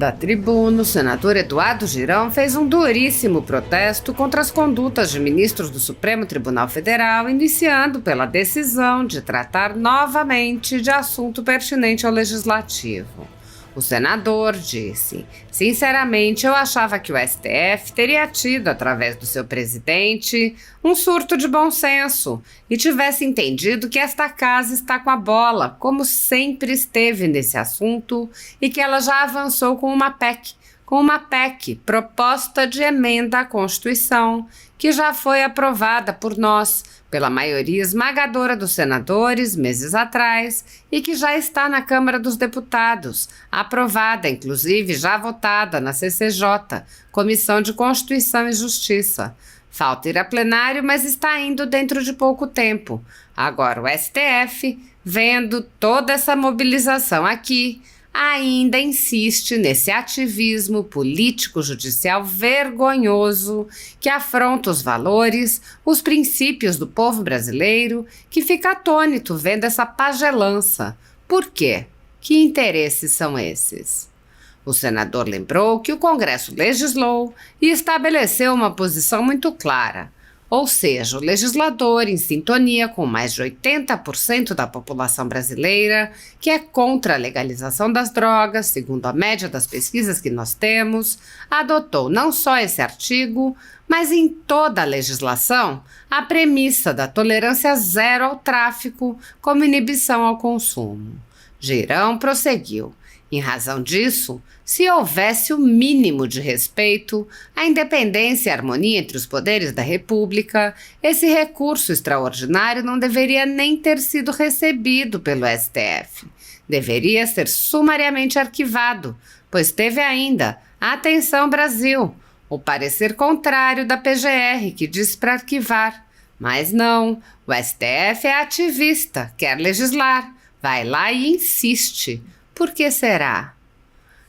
Da tribuna, o senador Eduardo Girão fez um duríssimo protesto contra as condutas de ministros do Supremo Tribunal Federal, iniciando pela decisão de tratar novamente de assunto pertinente ao Legislativo. O senador disse: "Sinceramente, eu achava que o STF teria tido, através do seu presidente, um surto de bom senso e tivesse entendido que esta casa está com a bola, como sempre esteve nesse assunto, e que ela já avançou com uma PEC, proposta de emenda à Constituição, que já foi aprovada por nós, pela maioria esmagadora dos senadores, meses atrás, e que já está na Câmara dos Deputados, aprovada, inclusive já votada na CCJ, Comissão de Constituição e Justiça. Falta ir a plenário, mas está indo dentro de pouco tempo. Agora o STF, vendo toda essa mobilização aqui, ainda insiste nesse ativismo político-judicial vergonhoso que afronta os valores, os princípios do povo brasileiro, que fica atônito vendo essa pagelança. Por quê? Que interesses são esses? O senador lembrou que o Congresso legislou e estabeleceu uma posição muito clara, ou seja, o legislador, em sintonia com mais de 80% da população brasileira, que é contra a legalização das drogas, segundo a média das pesquisas que nós temos, adotou não só esse artigo, mas em toda a legislação, a premissa da tolerância zero ao tráfico como inibição ao consumo. Girão prosseguiu: "Em razão disso, se houvesse o mínimo de respeito à independência e harmonia entre os poderes da República, esse recurso extraordinário não deveria nem ter sido recebido pelo STF. Deveria ser sumariamente arquivado, pois teve ainda, atenção Brasil, o parecer contrário da PGR que diz para arquivar. Mas não, o STF é ativista, quer legislar, vai lá e insiste. Por que será?"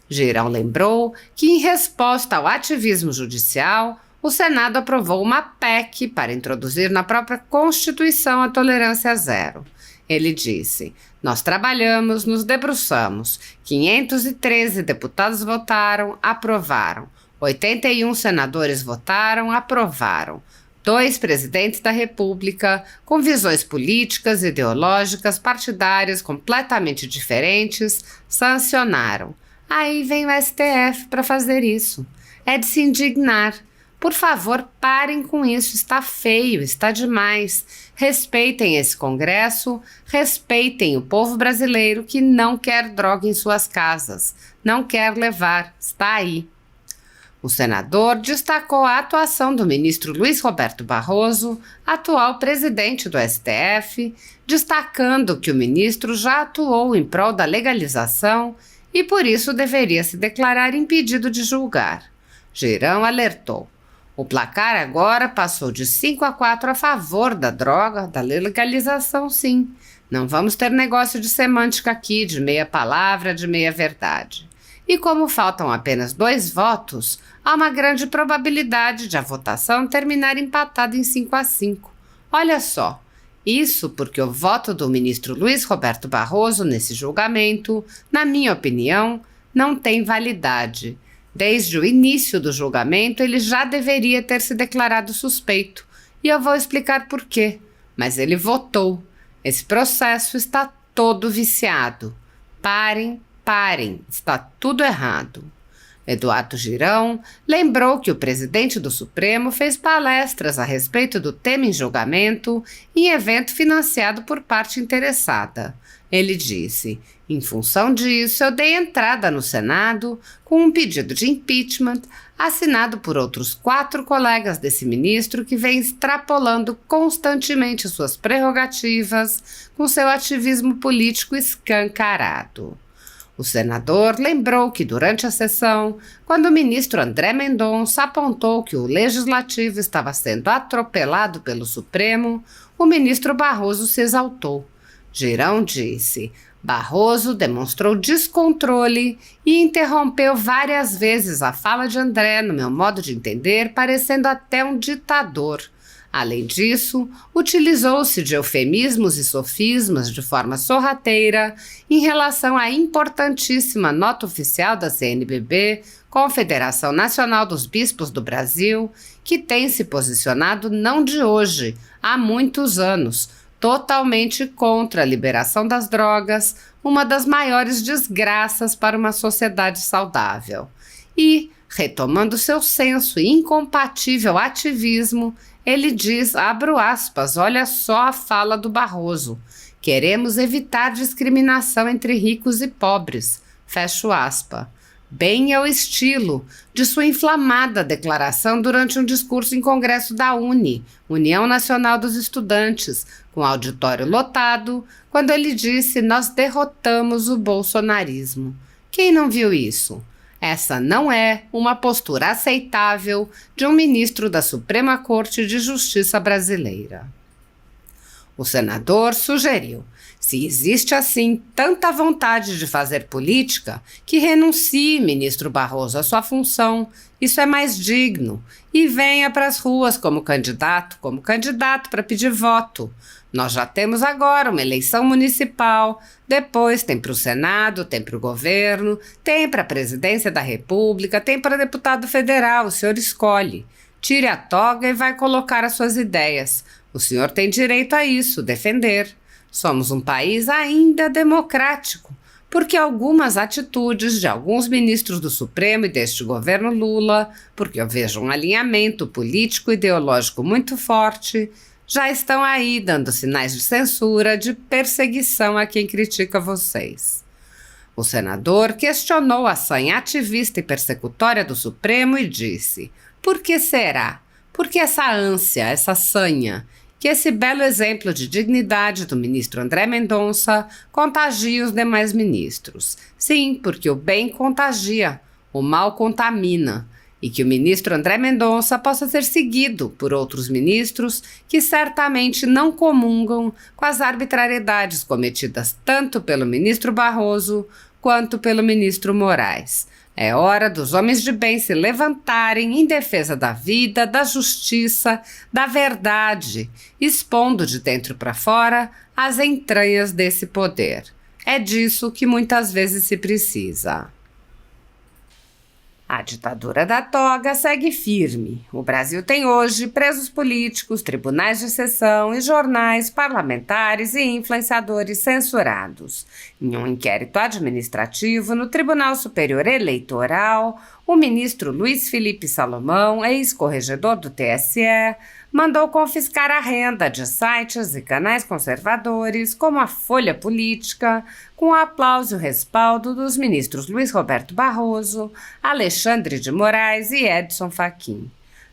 Girão lembrou que, em resposta ao ativismo judicial, o Senado aprovou uma PEC para introduzir na própria Constituição a tolerância zero. Ele disse: "Nós trabalhamos, nos debruçamos, 513 deputados votaram, aprovaram, 81 senadores votaram, aprovaram, 2 presidentes da República, com visões políticas, ideológicas, partidárias completamente diferentes, sancionaram. Aí vem o STF para fazer isso. É de se indignar. Por favor, parem com isso, está feio, está demais. Respeitem esse Congresso, respeitem o povo brasileiro que não quer droga em suas casas, não quer levar, está aí." O senador destacou a atuação do ministro Luiz Roberto Barroso, atual presidente do STF, destacando que o ministro já atuou em prol da legalização e por isso deveria se declarar impedido de julgar. Girão alertou: "O placar agora passou de 5-4 a favor da droga, da legalização sim. Não vamos ter negócio de semântica aqui, de meia palavra, de meia verdade. E como faltam apenas 2 votos, há uma grande probabilidade de a votação terminar empatada em 5-5. Olha só, isso porque o voto do ministro Luiz Roberto Barroso nesse julgamento, na minha opinião, não tem validade. Desde o início do julgamento, ele já deveria ter se declarado suspeito, e eu vou explicar por quê. Mas ele votou. Esse processo está todo viciado. Parem, está tudo errado." Eduardo Girão lembrou que o presidente do Supremo fez palestras a respeito do tema em julgamento em evento financiado por parte interessada. Ele disse: "Em função disso, eu dei entrada no Senado com um pedido de impeachment assinado por outros 4 colegas desse ministro que vem extrapolando constantemente suas prerrogativas com seu ativismo político escancarado." O senador lembrou que, durante a sessão, quando o ministro André Mendonça apontou que o Legislativo estava sendo atropelado pelo Supremo, o ministro Barroso se exaltou. Girão disse: "Barroso demonstrou descontrole e interrompeu várias vezes a fala de André, no meu modo de entender, parecendo até um ditador. Além disso, utilizou-se de eufemismos e sofismas de forma sorrateira em relação à importantíssima nota oficial da CNBB, Confederação Nacional dos Bispos do Brasil, que tem se posicionado não de hoje, há muitos anos, totalmente contra a liberação das drogas, uma das maiores desgraças para uma sociedade saudável. E, retomando seu senso e incompatível ativismo, ele diz, abro aspas, olha só a fala do Barroso, queremos evitar discriminação entre ricos e pobres, fecho aspas. Bem ao estilo de sua inflamada declaração durante um discurso em congresso da UNE, União Nacional dos Estudantes, com auditório lotado, quando ele disse, nós derrotamos o bolsonarismo. Quem não viu isso? Essa não é uma postura aceitável de um ministro da Suprema Corte de Justiça brasileira. O senador sugeriu, se existe assim tanta vontade de fazer política, que renuncie, ministro Barroso, à sua função, isso é mais digno, e venha para as ruas como candidato para pedir voto. Nós já temos agora uma eleição municipal, depois tem para o Senado, tem para o governo, tem para a presidência da República, tem para deputado federal, o senhor escolhe. Tire a toga e vai colocar as suas ideias. O senhor tem direito a isso, defender. Somos um país ainda democrático, porque algumas atitudes de alguns ministros do Supremo e deste governo Lula, porque eu vejo um alinhamento político e ideológico muito forte, já estão aí dando sinais de censura, de perseguição a quem critica vocês. O senador questionou a sanha ativista e persecutória do Supremo e disse, por que será? Por que essa ânsia, essa sanha? Que esse belo exemplo de dignidade do ministro André Mendonça contagia os demais ministros. Sim, porque o bem contagia, o mal contamina. E que o ministro André Mendonça possa ser seguido por outros ministros que certamente não comungam com as arbitrariedades cometidas tanto pelo ministro Barroso quanto pelo ministro Moraes. É hora dos homens de bem se levantarem em defesa da vida, da justiça, da verdade, expondo de dentro para fora as entranhas desse poder. É disso que muitas vezes se precisa. A ditadura da toga segue firme. O Brasil tem hoje presos políticos, tribunais de exceção e jornais, parlamentares e influenciadores censurados. Em um inquérito administrativo no Tribunal Superior Eleitoral, o ministro Luiz Felipe Salomão, ex-corregedor do TSE, mandou confiscar a renda de sites e canais conservadores, como a Folha Política, com o aplauso e o respaldo dos ministros Luiz Roberto Barroso, Alexandre de Moraes e Edson Fachin.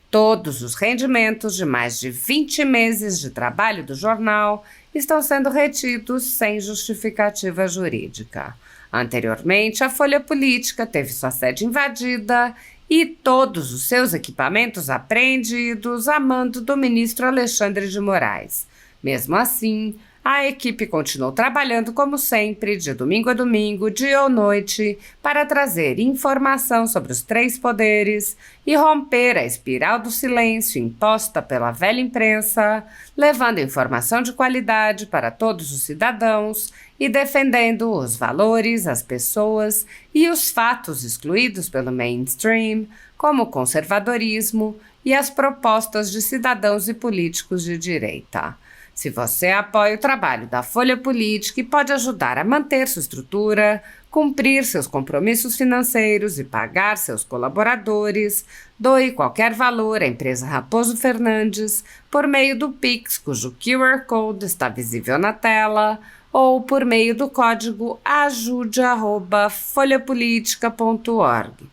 Todos os rendimentos de mais de 20 meses de trabalho do jornal estão sendo retidos sem justificativa jurídica. Anteriormente, a Folha Política teve sua sede invadida e todos os seus equipamentos apreendidos a mando do ministro Alexandre de Moraes. Mesmo assim, a equipe continuou trabalhando como sempre, de domingo a domingo, dia ou noite, para trazer informação sobre os três poderes e romper a espiral do silêncio imposta pela velha imprensa, levando informação de qualidade para todos os cidadãos e defendendo os valores, as pessoas e os fatos excluídos pelo mainstream, como o conservadorismo e as propostas de cidadãos e políticos de direita. Se você apoia o trabalho da Folha Política e pode ajudar a manter sua estrutura, cumprir seus compromissos financeiros e pagar seus colaboradores, doe qualquer valor à empresa Raposo Fernandes por meio do Pix, cujo QR Code está visível na tela, ou por meio do código ajude@folhapolitica.org.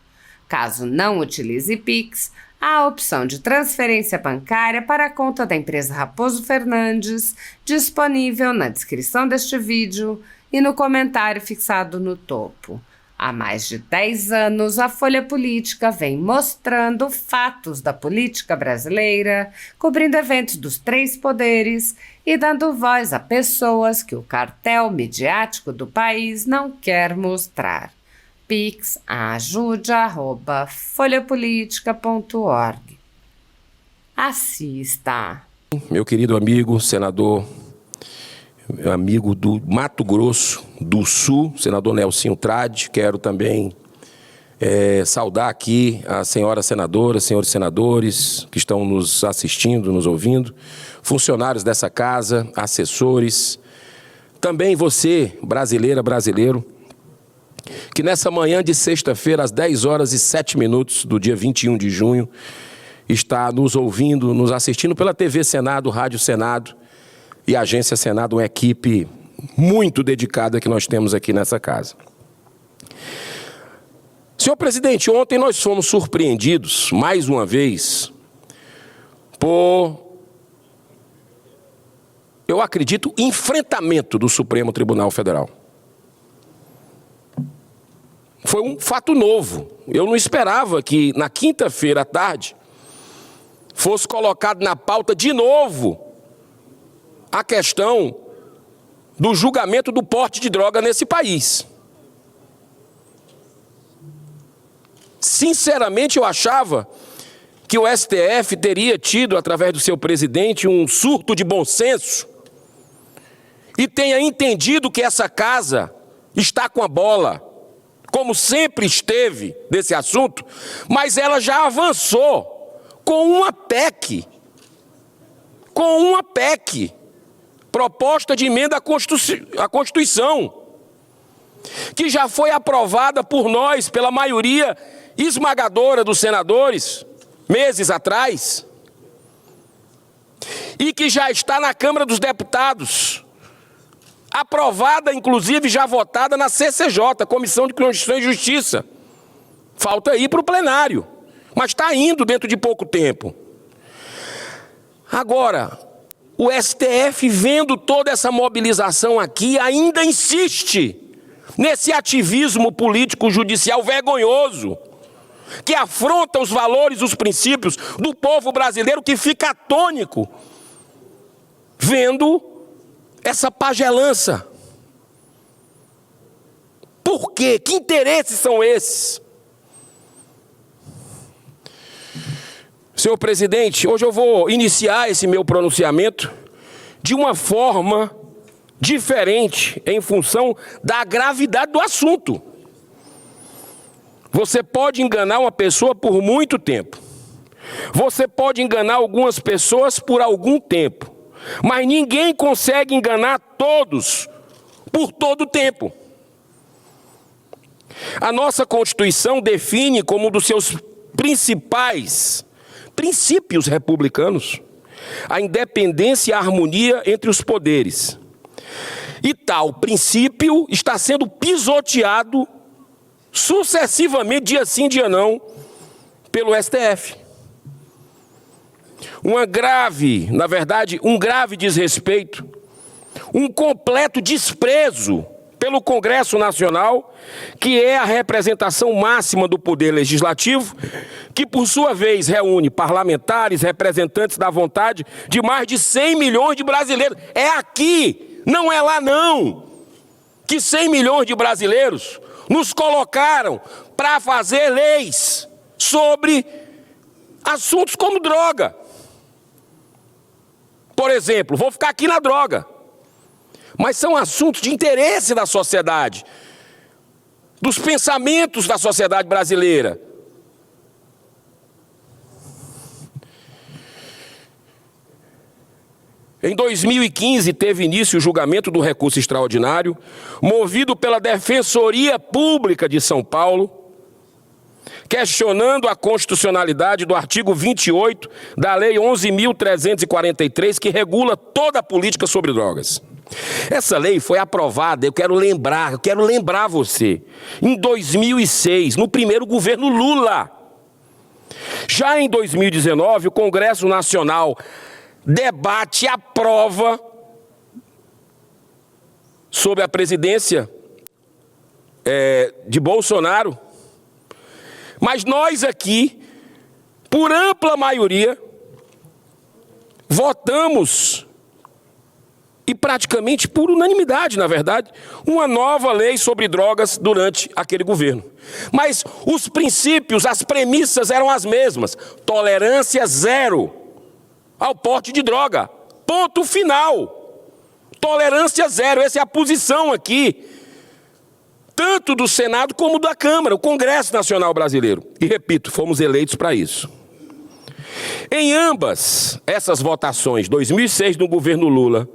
Caso não utilize Pix, há a opção de transferência bancária para a conta da empresa Raposo Fernandes, disponível na descrição deste vídeo e no comentário fixado no topo. Há mais de 10 anos, a Folha Política vem mostrando fatos da política brasileira, cobrindo eventos dos três poderes e dando voz a pessoas que o cartel midiático do país não quer mostrar. Pix ajude@folhapolitica.org. Assista! Meu querido amigo, senador, meu amigo do Mato Grosso do Sul, senador Nelsinho Trade, quero também saudar aqui as senhoras senadoras, senhores senadores que estão nos assistindo, nos ouvindo, funcionários dessa casa, assessores, também você, brasileira, brasileiro, que nessa manhã de sexta-feira, às 10h07 do dia 21 de junho, está nos ouvindo, nos assistindo pela TV Senado, Rádio Senado e Agência Senado, uma equipe muito dedicada que nós temos aqui nessa casa. Senhor presidente, ontem nós fomos surpreendidos, mais uma vez, por, eu acredito, enfrentamento do Supremo Tribunal Federal. Foi um fato novo. Eu não esperava que na quinta-feira à tarde fosse colocado na pauta de novo a questão do julgamento do porte de droga nesse país. Sinceramente, eu achava que o STF teria tido, através do seu presidente, um surto de bom senso e tenha entendido que essa casa está com a bola, como sempre esteve nesse assunto, mas ela já avançou com uma PEC, proposta de emenda à Constituição, que já foi aprovada por nós, pela maioria esmagadora dos senadores, meses atrás, e que já está na Câmara dos Deputados, aprovada, inclusive já votada na CCJ, Comissão de Constituição e Justiça. Falta ir para o plenário, mas está indo dentro de pouco tempo. Agora, o STF, vendo toda essa mobilização aqui, ainda insiste nesse ativismo político-judicial vergonhoso, que afronta os valores, os princípios do povo brasileiro, que fica atônico vendo essa pagelança. Por quê? Que interesses são esses? Senhor presidente, hoje eu vou iniciar esse meu pronunciamento de uma forma diferente, em função da gravidade do assunto. Você pode enganar uma pessoa por muito tempo. Você pode enganar algumas pessoas por algum tempo. Mas ninguém consegue enganar todos por todo o tempo. A nossa Constituição define como um dos seus principais princípios republicanos a independência e a harmonia entre os poderes. E tal princípio está sendo pisoteado sucessivamente, dia sim, dia não, pelo STF. Um grave desrespeito, um completo desprezo pelo Congresso Nacional, que é a representação máxima do poder legislativo, que por sua vez reúne parlamentares, representantes da vontade de mais de 100 milhões de brasileiros. É aqui, não é lá não, que 100 milhões de brasileiros nos colocaram para fazer leis sobre assuntos como droga. Por exemplo, vou ficar aqui na droga, mas são assuntos de interesse da sociedade, dos pensamentos da sociedade brasileira. Em 2015, teve início o julgamento do recurso extraordinário, movido pela Defensoria Pública de São Paulo, questionando a constitucionalidade do artigo 28 da Lei 11.343, que regula toda a política sobre drogas. Essa lei foi aprovada, eu quero lembrar você, em 2006, no primeiro governo Lula. Já em 2019, o Congresso Nacional debate e aprova, sob a presidência de Bolsonaro. Mas nós aqui, por ampla maioria, votamos, e praticamente por unanimidade, na verdade, uma nova lei sobre drogas durante aquele governo. Mas os princípios, as premissas eram as mesmas: tolerância zero ao porte de droga. Ponto final. Tolerância zero. Essa é a posição aqui, tanto do Senado como da Câmara, o Congresso Nacional Brasileiro. E repito, fomos eleitos para isso. Em ambas essas votações, 2006 no governo Lula,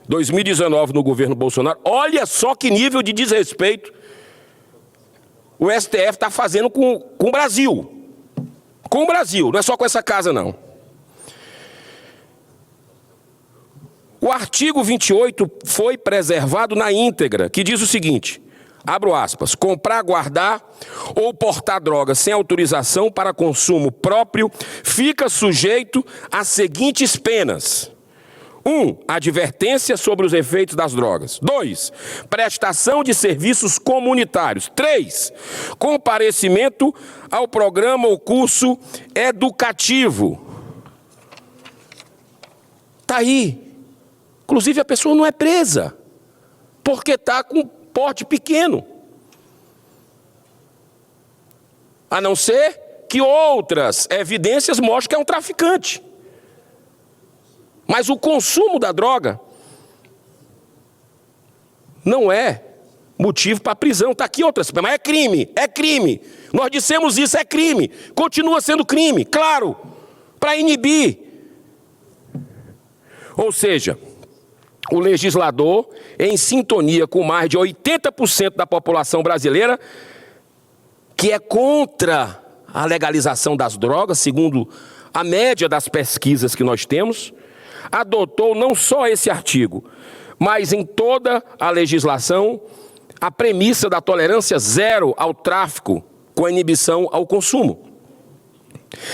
2019 no governo Bolsonaro, olha só que nível de desrespeito o STF está fazendo com o Brasil. Com o Brasil, não é só com essa casa, não. O artigo 28 foi preservado na íntegra, que diz o seguinte, abro aspas, comprar, guardar ou portar drogas sem autorização para consumo próprio fica sujeito às seguintes penas. 1. Advertência sobre os efeitos das drogas. 2. Prestação de serviços comunitários. 3. Comparecimento ao programa ou curso educativo. Está aí. Inclusive, a pessoa não é presa, porque está com porte pequeno. A não ser que outras evidências mostrem que é um traficante. Mas o consumo da droga não é motivo para prisão. Está aqui outras, mas é crime, é crime. Nós dissemos isso, é crime. Continua sendo crime, claro, para inibir. Ou seja, o legislador, em sintonia com mais de 80% da população brasileira, que é contra a legalização das drogas, segundo a média das pesquisas que nós temos, adotou não só esse artigo, mas em toda a legislação, a premissa da tolerância zero ao tráfico com a inibição ao consumo.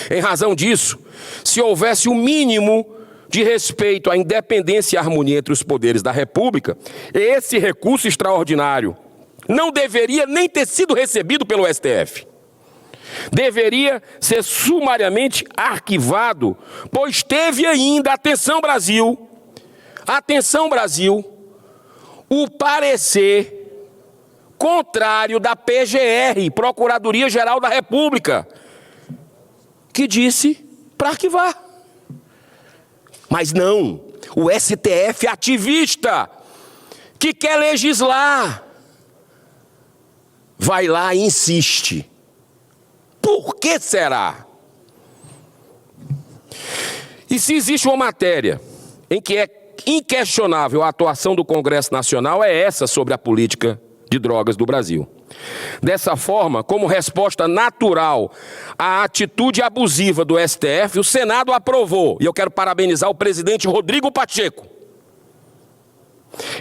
Em razão disso, se houvesse o mínimo de respeito à independência e harmonia entre os poderes da República, esse recurso extraordinário não deveria nem ter sido recebido pelo STF. Deveria ser sumariamente arquivado, pois teve ainda, atenção Brasil, o parecer contrário da PGR, Procuradoria-Geral da República, que disse para arquivar. Mas não, o STF ativista, que quer legislar, vai lá e insiste. Por que será? E se existe uma matéria em que é inquestionável a atuação do Congresso Nacional, é essa sobre a política de drogas do Brasil. Dessa forma, como resposta natural à atitude abusiva do STF, o Senado aprovou, e eu quero parabenizar o presidente Rodrigo Pacheco,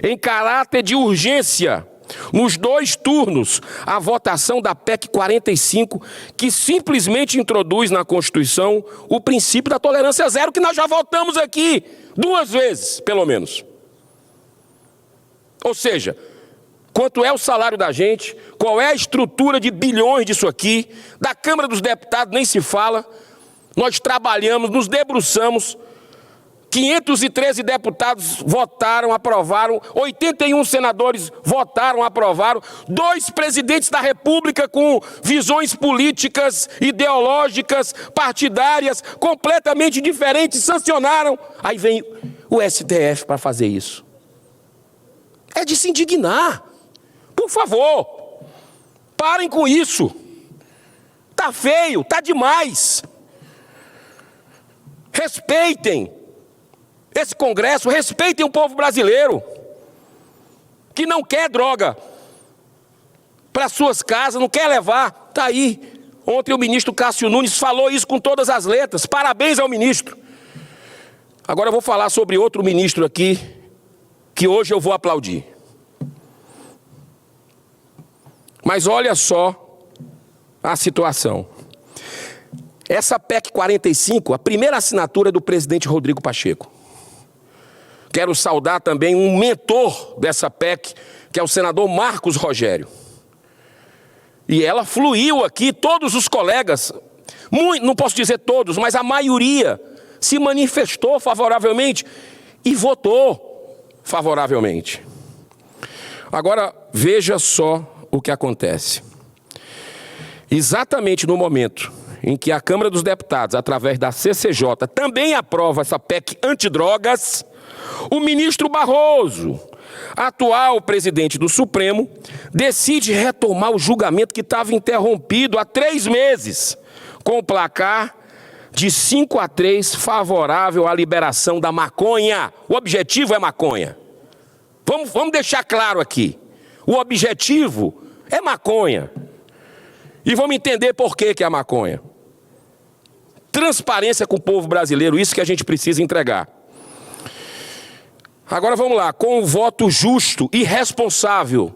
em caráter de urgência, nos 2 turnos, a votação da PEC 45, que simplesmente introduz na Constituição o princípio da tolerância zero, que nós já votamos aqui 2 vezes, pelo menos. Ou seja, quanto é o salário da gente, qual é a estrutura de bilhões disso aqui, da Câmara dos Deputados nem se fala, nós trabalhamos, nos debruçamos, 513 deputados votaram, aprovaram, 81 senadores votaram, aprovaram, 2 presidentes da República com visões políticas, ideológicas, partidárias, completamente diferentes, sancionaram. Aí vem o STF para fazer isso. É de se indignar. Por favor, parem com isso. Tá feio, tá demais. Respeitem esse Congresso, respeitem o povo brasileiro, que não quer droga para suas casas, não quer levar. Está aí. Ontem o ministro Cássio Nunes falou isso com todas as letras. Parabéns ao ministro. Agora eu vou falar sobre outro ministro aqui, que hoje eu vou aplaudir. Mas olha só a situação. Essa PEC 45, a primeira assinatura é do presidente Rodrigo Pacheco. Quero saudar também um mentor dessa PEC, que é o senador Marcos Rogério. E ela fluiu aqui, todos os colegas, não posso dizer todos, mas a maioria se manifestou favoravelmente e votou favoravelmente. Agora, veja só o que acontece. Exatamente no momento em que a Câmara dos Deputados, através da CCJ, também aprova essa PEC antidrogas, o ministro Barroso, atual presidente do Supremo, decide retomar o julgamento que estava interrompido há 3 meses, com o placar de 5-3 favorável à liberação da maconha. O objetivo é maconha. Vamos deixar claro aqui. O objetivo é maconha. E vamos entender por que é a maconha. Transparência com o povo brasileiro, isso que a gente precisa entregar. Agora vamos lá, com o voto justo e responsável.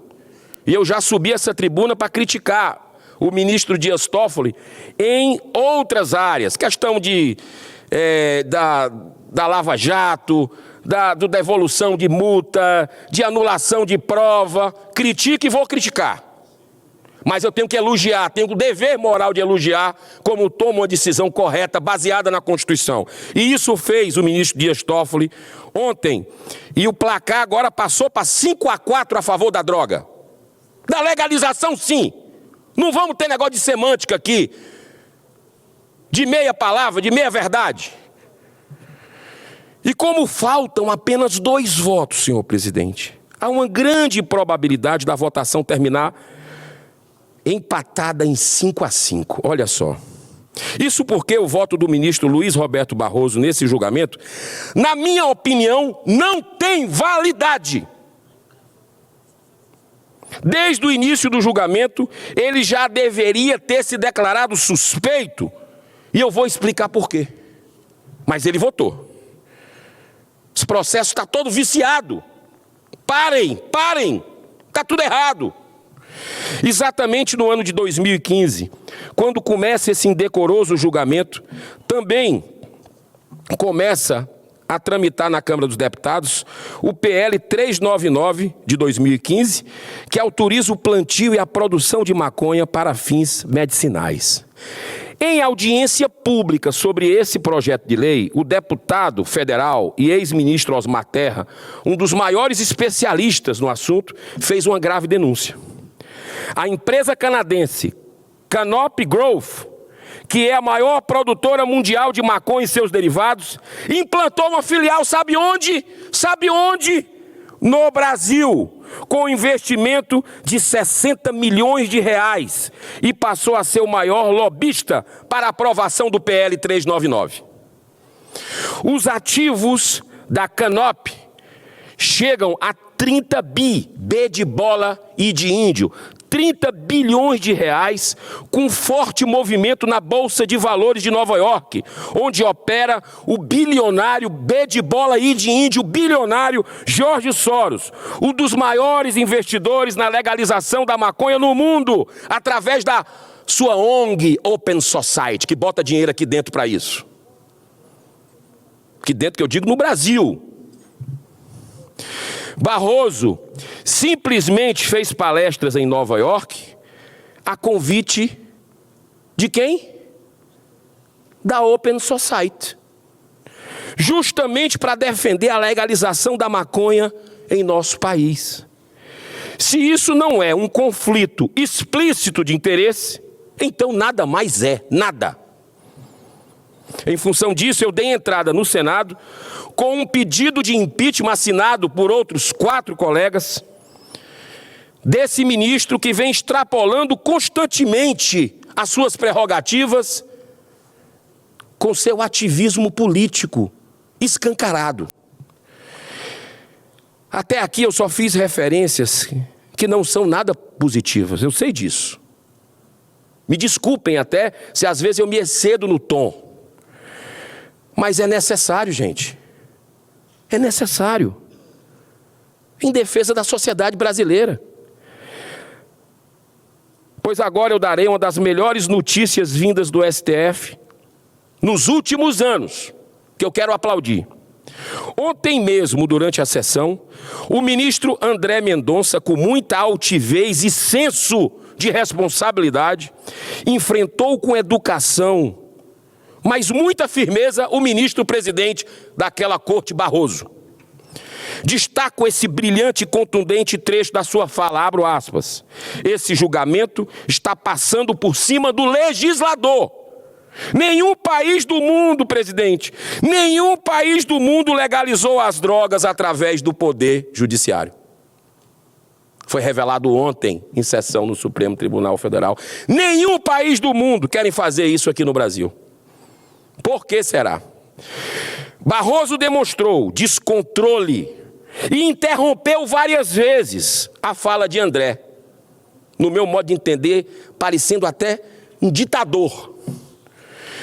E eu já subi essa tribuna para criticar o ministro Dias Toffoli em outras áreas. Questão da Lava Jato, da devolução de multa, de anulação de prova. Critico e vou criticar. Mas eu tenho que elogiar, tenho o dever moral de elogiar como toma uma decisão correta, baseada na Constituição. E isso fez o ministro Dias Toffoli ontem. E o placar agora passou para 5-4 a favor da droga. Da legalização, sim. Não vamos ter negócio de semântica aqui, de meia palavra, de meia verdade. E como faltam apenas 2 votos, senhor presidente, há uma grande probabilidade da votação terminar empatada em 5-5. Olha só. Isso porque o voto do ministro Luiz Roberto Barroso nesse julgamento, na minha opinião, não tem validade. Desde o início do julgamento, ele já deveria ter se declarado suspeito. E eu vou explicar por quê. Mas ele votou. Esse processo está todo viciado. Parem. Está tudo errado. Exatamente no ano de 2015, quando começa esse indecoroso julgamento, também começa a tramitar na Câmara dos Deputados o PL 399 de 2015, que autoriza o plantio e a produção de maconha para fins medicinais. Em audiência pública sobre esse projeto de lei, o deputado federal e ex-ministro Osmar Terra, um dos maiores especialistas no assunto, fez uma grave denúncia. A empresa canadense Canopy Growth, que é a maior produtora mundial de maconha e seus derivados, implantou uma filial, sabe onde? Sabe onde? No Brasil, com investimento de 60 milhões de reais e passou a ser o maior lobista para a aprovação do PL 399. Os ativos da Canopy chegam a 30 B de bola e de índio, 30 bilhões de reais, com forte movimento na Bolsa de Valores de Nova York, onde opera o bilionário B de bola e de índio, o bilionário George Soros, um dos maiores investidores na legalização da maconha no mundo, através da sua ONG Open Society, que bota dinheiro aqui dentro para isso. Aqui dentro que eu digo no Brasil. Barroso simplesmente fez palestras em Nova York a convite de quem? Da Open Society. Justamente para defender a legalização da maconha em nosso país. Se isso não é um conflito explícito de interesse, então nada mais é, nada. Em função disso, eu dei entrada no Senado com um pedido de impeachment assinado por outros 4 colegas desse ministro que vem extrapolando constantemente as suas prerrogativas com seu ativismo político escancarado. Até aqui eu só fiz referências que não são nada positivas, eu sei disso. Me desculpem até se às vezes eu me excedo no tom. Mas é necessário, gente. É necessário. Em defesa da sociedade brasileira. Pois agora eu darei uma das melhores notícias vindas do STF nos últimos anos, que eu quero aplaudir. Ontem mesmo, durante a sessão, o ministro André Mendonça, com muita altivez e senso de responsabilidade, enfrentou com educação, mas muita firmeza, o ministro-presidente daquela corte Barroso. Destaco esse brilhante e contundente trecho da sua fala, abro aspas. Esse julgamento está passando por cima do legislador. Nenhum país do mundo, presidente, nenhum país do mundo legalizou as drogas através do poder judiciário. Foi revelado ontem, em sessão no Supremo Tribunal Federal. Nenhum país do mundo quer fazer isso aqui no Brasil. Por que será? Barroso demonstrou descontrole e interrompeu várias vezes a fala de André. No meu modo de entender, parecendo até um ditador.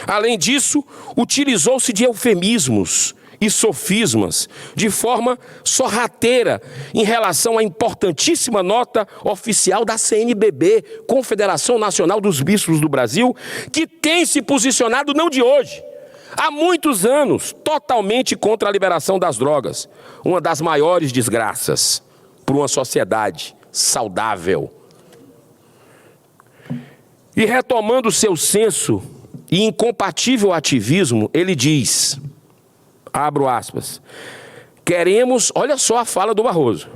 Além disso, utilizou-se de eufemismos e sofismas de forma sorrateira em relação à importantíssima nota oficial da CNBB, Confederação Nacional dos Bispos do Brasil, que tem se posicionado não de hoje, há muitos anos, totalmente contra a liberação das drogas, uma das maiores desgraças para uma sociedade saudável. E retomando seu senso e incompatível ativismo, ele diz, abro aspas, queremos, olha só a fala do Barroso,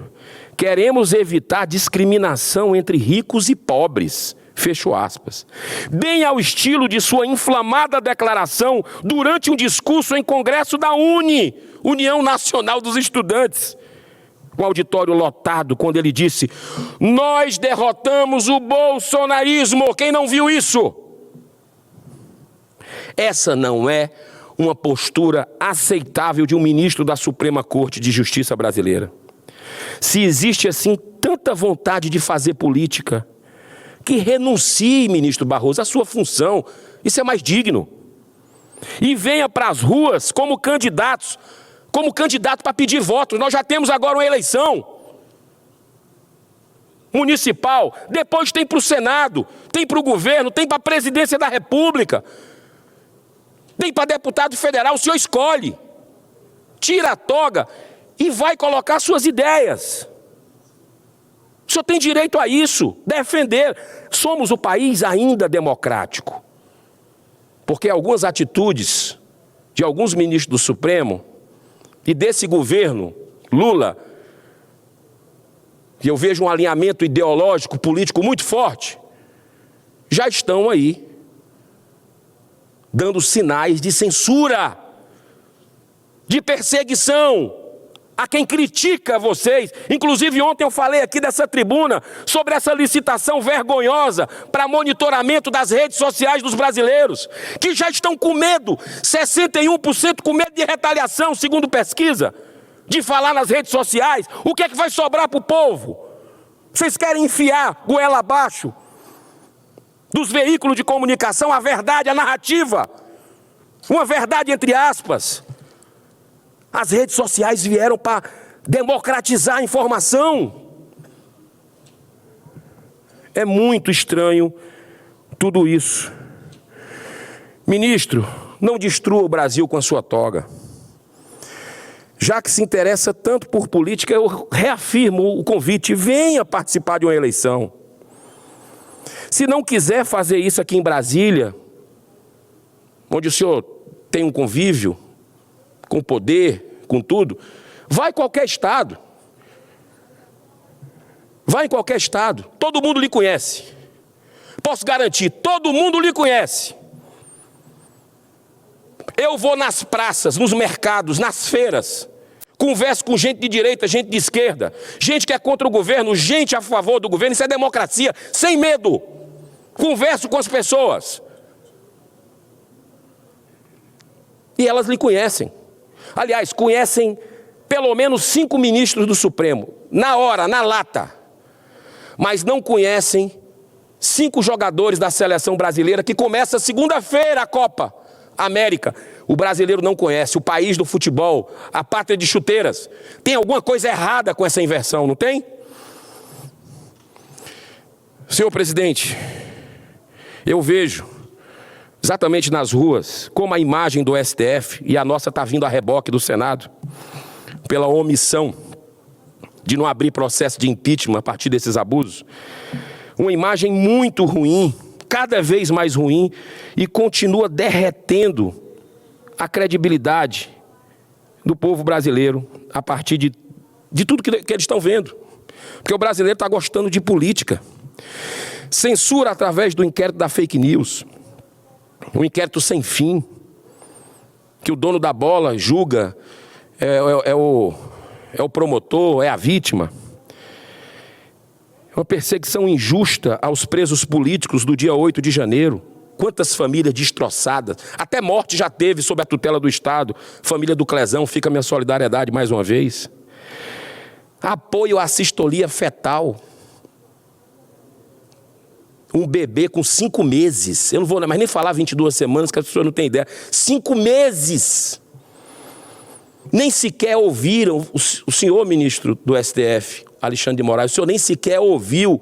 queremos evitar discriminação entre ricos e pobres, fecho aspas, bem ao estilo de sua inflamada declaração durante um discurso em congresso da União Nacional dos Estudantes, com o auditório lotado, quando ele disse, nós derrotamos o bolsonarismo, quem não viu isso? Essa não é uma postura aceitável de um ministro da Suprema Corte de Justiça brasileira. Se existe assim tanta vontade de fazer política, que renuncie, ministro Barroso, à sua função, isso é mais digno. E venha para as ruas como candidato para pedir votos. Nós já temos agora uma eleição municipal, depois tem para o Senado, tem para o governo, tem para a presidência da República, tem para deputado federal, o senhor escolhe, tira a toga e vai colocar suas ideias. O senhor tem direito a isso, defender. Somos o país ainda democrático, porque algumas atitudes de alguns ministros do Supremo e desse governo Lula, que eu vejo um alinhamento ideológico, político muito forte, já estão aí dando sinais de censura, de perseguição a quem critica vocês. Inclusive ontem eu falei aqui dessa tribuna sobre essa licitação vergonhosa para monitoramento das redes sociais dos brasileiros, que já estão com medo, 61% com medo de retaliação, segundo pesquisa, de falar nas redes sociais. O que é que vai sobrar para o povo? Vocês querem enfiar goela abaixo dos veículos de comunicação a verdade, a narrativa, uma verdade entre aspas. As redes sociais vieram para democratizar a informação. É muito estranho tudo isso. Ministro, não destrua o Brasil com a sua toga. Já que se interessa tanto por política, eu reafirmo o convite, venha participar de uma eleição. Se não quiser fazer isso aqui em Brasília, onde o senhor tem um convívio com poder, com tudo, vai em qualquer estado. Vai em qualquer estado. Todo mundo lhe conhece. Posso garantir, todo mundo lhe conhece. Eu vou nas praças, nos mercados, nas feiras, converso com gente de direita, gente de esquerda, gente que é contra o governo, gente a favor do governo, isso é democracia, sem medo. Converso com as pessoas. E elas lhe conhecem. Aliás, conhecem pelo menos 5 ministros do Supremo, na hora, na lata. Mas não conhecem 5 jogadores da seleção brasileira que começa segunda-feira a Copa América. O brasileiro não conhece, o país do futebol, a pátria de chuteiras. Tem alguma coisa errada com essa inversão, não tem? Senhor presidente, eu vejo exatamente nas ruas como a imagem do STF, e a nossa está vindo a reboque do Senado, pela omissão de não abrir processo de impeachment a partir desses abusos, uma imagem muito ruim, cada vez mais ruim, e continua derretendo a credibilidade do povo brasileiro a partir de tudo que eles estão vendo. Porque o brasileiro está gostando de política. Censura através do inquérito da fake news. Um inquérito sem fim, que o dono da bola julga, é o promotor, é a vítima. Uma perseguição injusta aos presos políticos do dia 8 de janeiro. Quantas famílias destroçadas, até morte já teve sob a tutela do Estado. Família do Clezão, fica a minha solidariedade mais uma vez. Apoio à sistolia fetal. Um bebê com 5 meses, eu não vou mais nem falar 22 semanas, que as pessoas não têm ideia. 5 meses. Nem sequer ouviram, o senhor ministro do STF, Alexandre de Moraes, o senhor nem sequer ouviu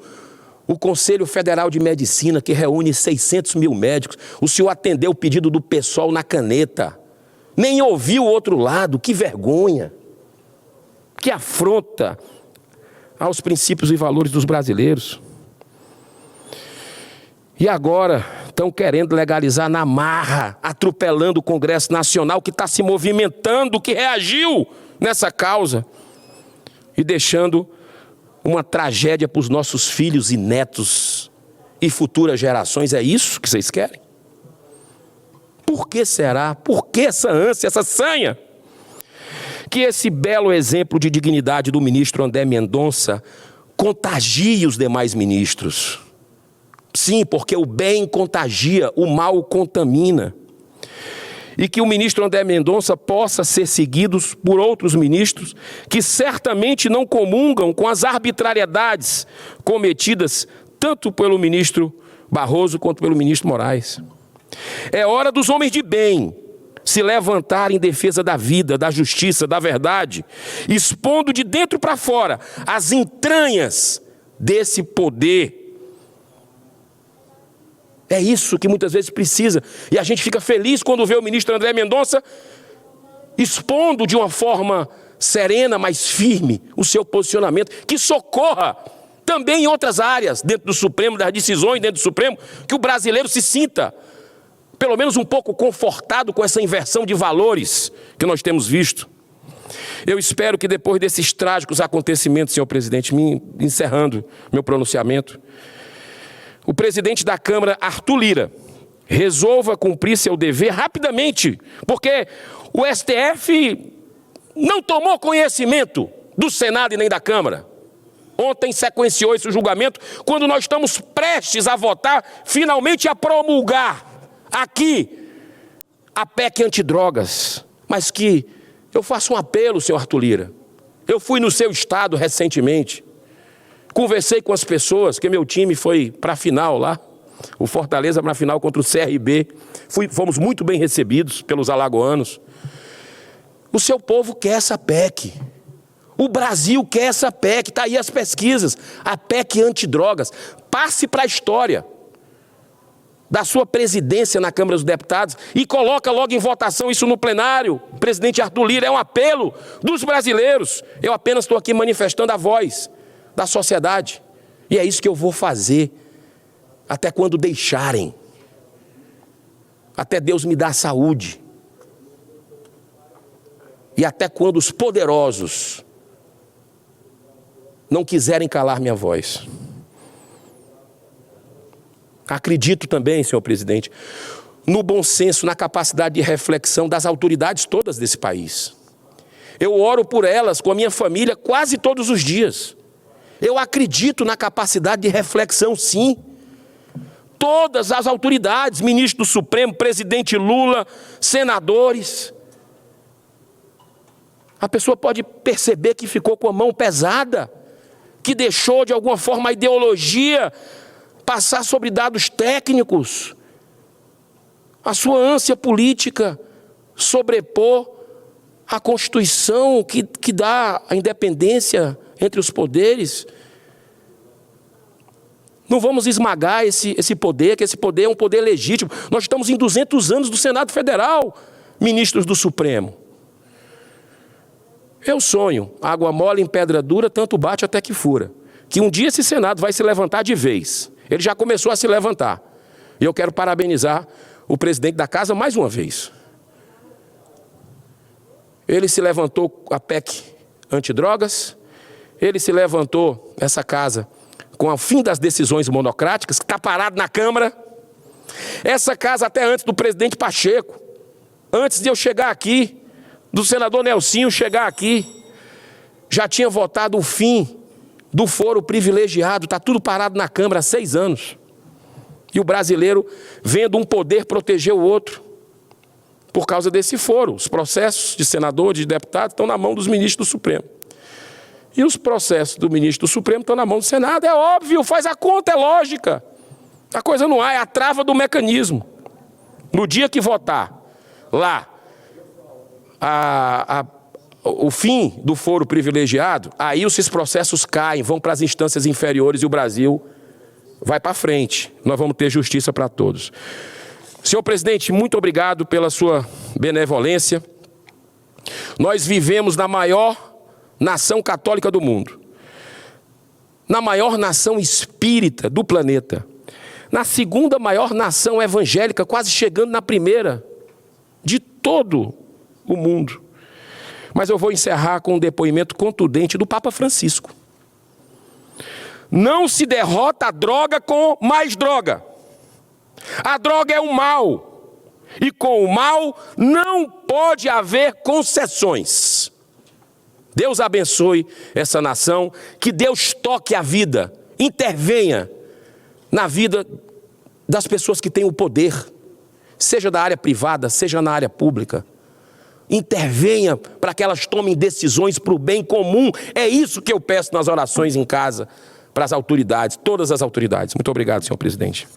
o Conselho Federal de Medicina, que reúne 600 mil médicos. O senhor atendeu o pedido do PSOL na caneta. Nem ouviu o outro lado. Que vergonha. Que afronta aos princípios e valores dos brasileiros. E agora estão querendo legalizar na marra, atropelando o Congresso Nacional, que está se movimentando, que reagiu nessa causa, e deixando uma tragédia para os nossos filhos e netos e futuras gerações. É isso que vocês querem? Por que será? Por que essa ânsia, essa sanha? Que esse belo exemplo de dignidade do ministro André Mendonça contagie os demais ministros. Sim, porque o bem contagia, o mal contamina. E que o ministro André Mendonça possa ser seguido por outros ministros que certamente não comungam com as arbitrariedades cometidas tanto pelo ministro Barroso quanto pelo ministro Moraes. É hora dos homens de bem se levantarem em defesa da vida, da justiça, da verdade, expondo de dentro para fora as entranhas desse poder. É isso que muitas vezes precisa. E a gente fica feliz quando vê o ministro André Mendonça expondo de uma forma serena, mas firme, o seu posicionamento, que socorra também em outras áreas, dentro do Supremo, das decisões dentro do Supremo, que o brasileiro se sinta, pelo menos um pouco confortado com essa inversão de valores que nós temos visto. Eu espero que depois desses trágicos acontecimentos, senhor presidente, encerrando meu pronunciamento, o presidente da Câmara, Arthur Lira, resolva cumprir seu dever rapidamente, porque o STF não tomou conhecimento do Senado e nem da Câmara. Ontem sequenciou esse julgamento, quando nós estamos prestes a votar, finalmente a promulgar aqui a PEC antidrogas. Mas que eu faço um apelo, senhor Arthur Lira. Eu fui no seu estado recentemente, conversei com as pessoas, que meu time foi para a final lá, o Fortaleza para a final contra o CRB. Fomos muito bem recebidos pelos alagoanos. O seu povo quer essa PEC. O Brasil quer essa PEC. Está aí as pesquisas. A PEC antidrogas. Passe para a história da sua presidência na Câmara dos Deputados e coloca logo em votação isso no plenário. Presidente Arthur Lira, é um apelo dos brasileiros. Eu apenas estou aqui manifestando a voz da sociedade. E é isso que eu vou fazer até quando deixarem. Até Deus me dar saúde. E até quando os poderosos não quiserem calar minha voz. Acredito também, senhor presidente, no bom senso, na capacidade de reflexão das autoridades todas desse país. Eu oro por elas com a minha família quase todos os dias. Eu acredito na capacidade de reflexão, sim. Todas as autoridades, ministro do Supremo, presidente Lula, senadores. A pessoa pode perceber que ficou com a mão pesada, que deixou de alguma forma a ideologia passar sobre dados técnicos, a sua ânsia política sobrepor a Constituição que dá a independência entre os poderes. Não vamos esmagar esse poder, que esse poder é um poder legítimo. Nós estamos em 200 anos do Senado Federal, ministros do Supremo. Eu sonho, água mole em pedra dura, tanto bate até que fura. Que um dia esse Senado vai se levantar de vez. Ele já começou a se levantar. E eu quero parabenizar o presidente da casa mais uma vez. Ele se levantou com a PEC antidrogas, ele se levantou essa casa com o fim das decisões monocráticas, que está parado na Câmara. Essa casa, até antes do presidente Pacheco, antes de eu chegar aqui, do senador Nelsinho chegar aqui, já tinha votado o fim do foro privilegiado. Está tudo parado na Câmara há 6 anos. E o brasileiro vendo um poder proteger o outro por causa desse foro. Os processos de senador, de deputado, estão na mão dos ministros do Supremo. E os processos do ministro do Supremo estão na mão do Senado. É óbvio, faz a conta, é lógica. A coisa não há, é a trava do mecanismo. No dia que votar lá o fim do foro privilegiado, aí esses processos caem, vão para as instâncias inferiores e o Brasil vai para frente. Nós vamos ter justiça para todos. Senhor presidente, muito obrigado pela sua benevolência. Nós vivemos na maior nação católica do mundo, na maior nação espírita do planeta, na segunda maior nação evangélica, quase chegando na primeira de todo o mundo. Mas eu vou encerrar com um depoimento contundente do Papa Francisco. Não se derrota a droga com mais droga. A droga é o mal. E com o mal não pode haver concessões. Deus abençoe essa nação, que Deus toque a vida, intervenha na vida das pessoas que têm o poder, seja da área privada, seja na área pública. Intervenha para que elas tomem decisões para o bem comum. É isso que eu peço nas orações em casa, para as autoridades, todas as autoridades. Muito obrigado, senhor presidente.